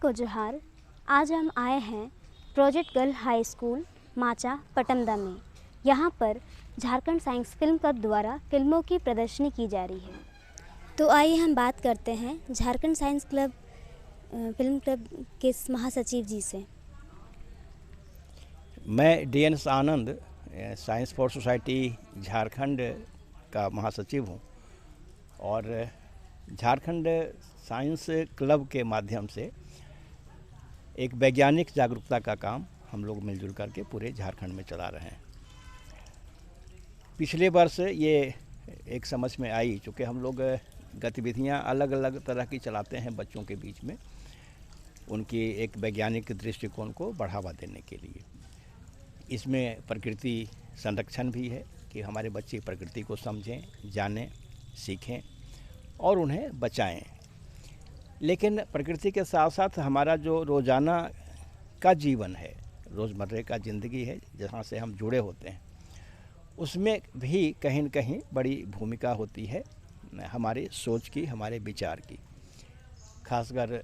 को जोहार। आज हम आए हैं प्रोजेक्ट गर्ल हाई स्कूल माचा पटमदा में। यहाँ पर झारखंड साइंस फिल्म क्लब द्वारा फिल्मों की प्रदर्शनी की जा रही है। तो आइए हम बात करते हैं Jharkhand science club film club के महासचिव जी से। मैं DNS Anand science for society Jharkhand का महासचिव हूँ और झारखंड साइंस क्लब के माध्यम से एक वैज्ञानिक जागरूकता का काम हम लोग मिलजुल करके पूरे झारखंड में चला रहे हैं। पिछले वर्ष ये एक समझ में आई, चूँकि हम लोग गतिविधियाँ अलग अलग तरह की चलाते हैं बच्चों के बीच में, उनकी एक वैज्ञानिक दृष्टिकोण को बढ़ावा देने के लिए। इसमें प्रकृति संरक्षण भी है कि हमारे बच्चे प्रकृति को समझें, जानें, सीखें और उन्हें बचाएं। लेकिन प्रकृति के साथ साथ हमारा जो रोज़ाना का जीवन है, रोज़मर्रा का ज़िंदगी है जहाँ से हम जुड़े होते हैं, उसमें भी कहीं न कहीं बड़ी भूमिका होती है हमारी सोच की, हमारे विचार की। खासकर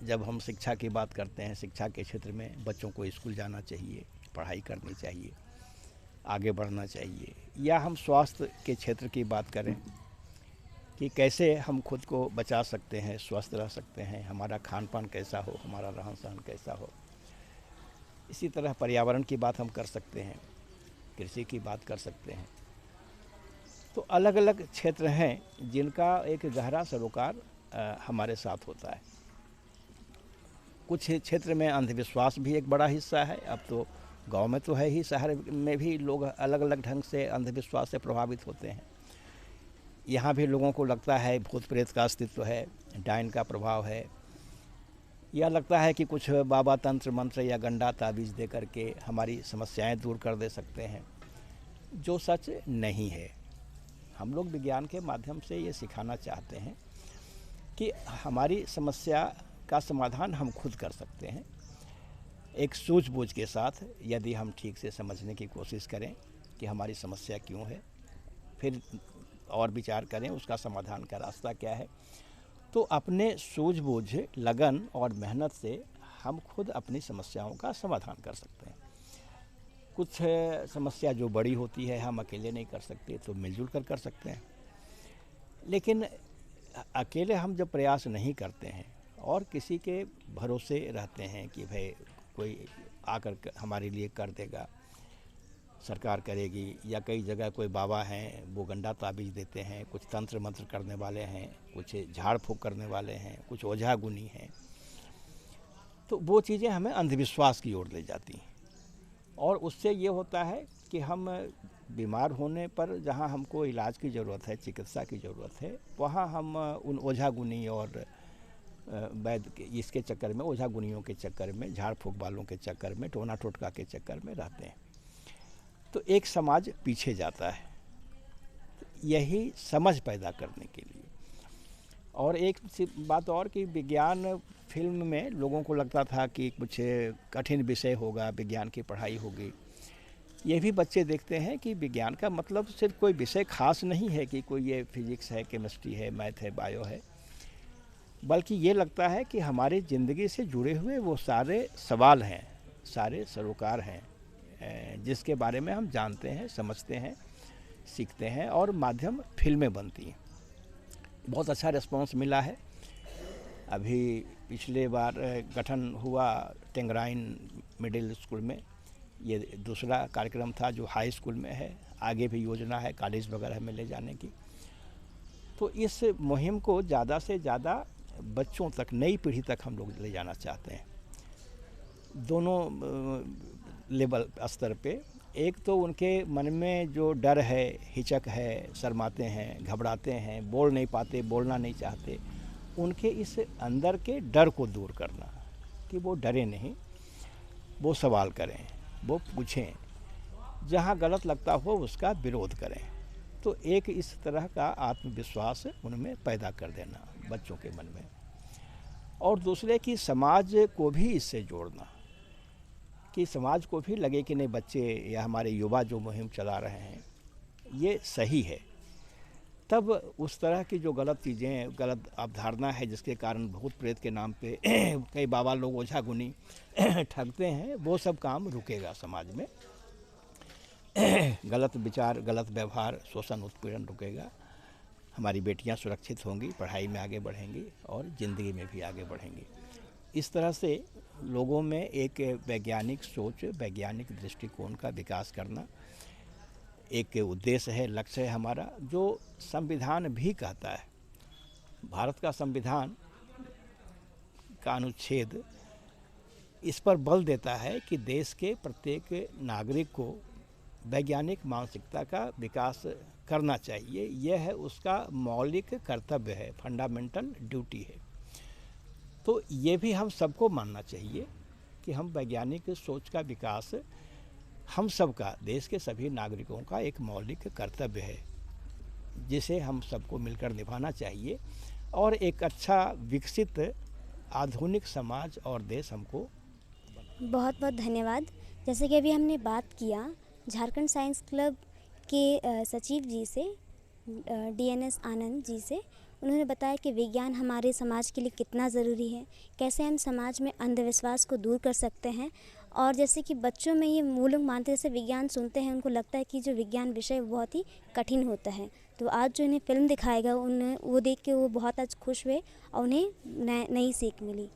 जब हम शिक्षा की बात करते हैं, शिक्षा के क्षेत्र में बच्चों को स्कूल जाना चाहिए, पढ़ाई करनी चाहिए, आगे बढ़ना चाहिए। या हम स्वास्थ्य के क्षेत्र की बात करें कि कैसे हम खुद को बचा सकते हैं, स्वस्थ रह सकते हैं, हमारा खान पान कैसा हो, हमारा रहन सहन कैसा हो। इसी तरह पर्यावरण की बात हम कर सकते हैं, कृषि की बात कर सकते हैं। तो अलग अलग क्षेत्र हैं जिनका एक गहरा सरोकार हमारे साथ होता है। कुछ क्षेत्र में अंधविश्वास भी एक बड़ा हिस्सा है। अब तो गांव में तो है ही, शहर में भी लोग अलग अलग ढंग से अंधविश्वास से प्रभावित होते हैं। यहाँ भी लोगों को लगता है भूत प्रेत का अस्तित्व है, डायन का प्रभाव है, या लगता है कि कुछ बाबा तंत्र मंत्र या गंडा ताबीज़ दे करके हमारी समस्याएं दूर कर दे सकते हैं, जो सच नहीं है। हम लोग विज्ञान के माध्यम से ये सिखाना चाहते हैं कि हमारी समस्या का समाधान हम खुद कर सकते हैं, एक सूझबूझ के साथ। यदि हम ठीक से समझने की कोशिश करें कि हमारी समस्या क्यों है, फिर और विचार करें उसका समाधान का रास्ता क्या है, तो अपने सूझबूझ, लगन और मेहनत से हम खुद अपनी समस्याओं का समाधान कर सकते हैं। कुछ समस्या जो बड़ी होती है हम अकेले नहीं कर सकते, तो मिलजुल कर सकते हैं। लेकिन अकेले हम जब प्रयास नहीं करते हैं और किसी के भरोसे रहते हैं कि भाई कोई आकर हमारे लिए कर देगा, सरकार करेगी, या कई जगह कोई बाबा हैं वो गंडा ताबीज़ देते हैं, कुछ तंत्र मंत्र करने वाले हैं, कुछ झाड़ फूँक करने वाले हैं, कुछ ओझा गुनी हैं, तो वो चीज़ें हमें अंधविश्वास की ओर ले जाती हैं। और उससे ये होता है कि हम बीमार होने पर जहाँ हमको इलाज की ज़रूरत है, चिकित्सा की ज़रूरत है, वहाँ हम उन ओझा गुनी और वैद्य इसके चक्कर में, ओझा गुनियों के चक्कर में, झाड़ फूँक वालों के चक्कर में, टोना टोटका के चक्कर में रहते हैं। तो एक समाज पीछे जाता है। यही समझ पैदा करने के लिए। और एक बात और कि विज्ञान फिल्म में लोगों को लगता था कि कुछ कठिन विषय होगा, विज्ञान की पढ़ाई होगी। ये भी बच्चे देखते हैं कि विज्ञान का मतलब सिर्फ कोई विषय खास नहीं है कि कोई ये फिजिक्स है, केमिस्ट्री है, मैथ है, बायो है, बल्कि ये लगता है कि हमारी ज़िंदगी से जुड़े हुए वो सारे सवाल हैं, सारे सरोकार हैं, जिसके बारे में हम जानते हैं, समझते हैं, सीखते हैं और माध्यम फिल्में बनती हैं। बहुत अच्छा रिस्पांस मिला है। अभी पिछले बार गठन हुआ टेंगराइन मिडिल स्कूल में, ये दूसरा कार्यक्रम था जो हाई स्कूल में है। आगे भी योजना है कॉलेज वगैरह में ले जाने की। तो इस मुहिम को ज़्यादा से ज़्यादा बच्चों तक, नई पीढ़ी तक हम लोग ले जाना चाहते हैं, दोनों लेवल स्तर पे। एक तो उनके मन में जो डर है, हिचक है, शर्माते हैं, घबराते हैं, बोल नहीं पाते, बोलना नहीं चाहते, उनके इस अंदर के डर को दूर करना, कि वो डरे नहीं, वो सवाल करें, वो पूछें, जहाँ गलत लगता हो उसका विरोध करें। तो एक इस तरह का आत्मविश्वास उनमें पैदा कर देना बच्चों के मन में। और दूसरे कि समाज को भी इससे जोड़ना, कि समाज को भी लगे कि नहीं, बच्चे या हमारे युवा जो मुहिम चला रहे हैं ये सही है। तब उस तरह की जो गलत चीज़ें, गलत अवधारणा है जिसके कारण भूत प्रेत के नाम पे कई बाबा लोग ओझा गुनी ठगते हैं, वो सब काम रुकेगा समाज में। गलत विचार, गलत व्यवहार, शोषण उत्पीड़न रुकेगा। हमारी बेटियां सुरक्षित होंगी, पढ़ाई में आगे बढ़ेंगी और ज़िंदगी में भी आगे बढ़ेंगी। इस तरह से लोगों में एक वैज्ञानिक सोच, वैज्ञानिक दृष्टिकोण का विकास करना एक उद्देश्य है, लक्ष्य है हमारा, जो संविधान भी कहता है। भारत का संविधान का अनुच्छेद इस पर बल देता है कि देश के प्रत्येक नागरिक को वैज्ञानिक मानसिकता का विकास करना चाहिए। यह है उसका मौलिक कर्तव्य है, फंडामेंटल ड्यूटी है। तो ये भी हम सबको मानना चाहिए कि हम वैज्ञानिक सोच का विकास हम सबका, देश के सभी नागरिकों का एक मौलिक कर्तव्य है, जिसे हम सबको मिलकर निभाना चाहिए और एक अच्छा विकसित आधुनिक समाज और देश हमको। बहुत बहुत धन्यवाद। जैसे कि अभी हमने बात किया झारखंड साइंस क्लब के सचिव जी से, DNS आनंद जी से। उन्होंने बताया कि विज्ञान हमारे समाज के लिए कितना ज़रूरी है, कैसे हम समाज में अंधविश्वास को दूर कर सकते हैं। और जैसे कि बच्चों में ये वो लोग मानते हैं, जैसे विज्ञान सुनते हैं उनको लगता है कि जो विज्ञान विषय बहुत ही कठिन होता है। तो आज जो इन्हें फिल्म दिखाएगा, उन्हें वो देख के वो बहुत आज खुश हुए और उन्हें नई सीख मिली।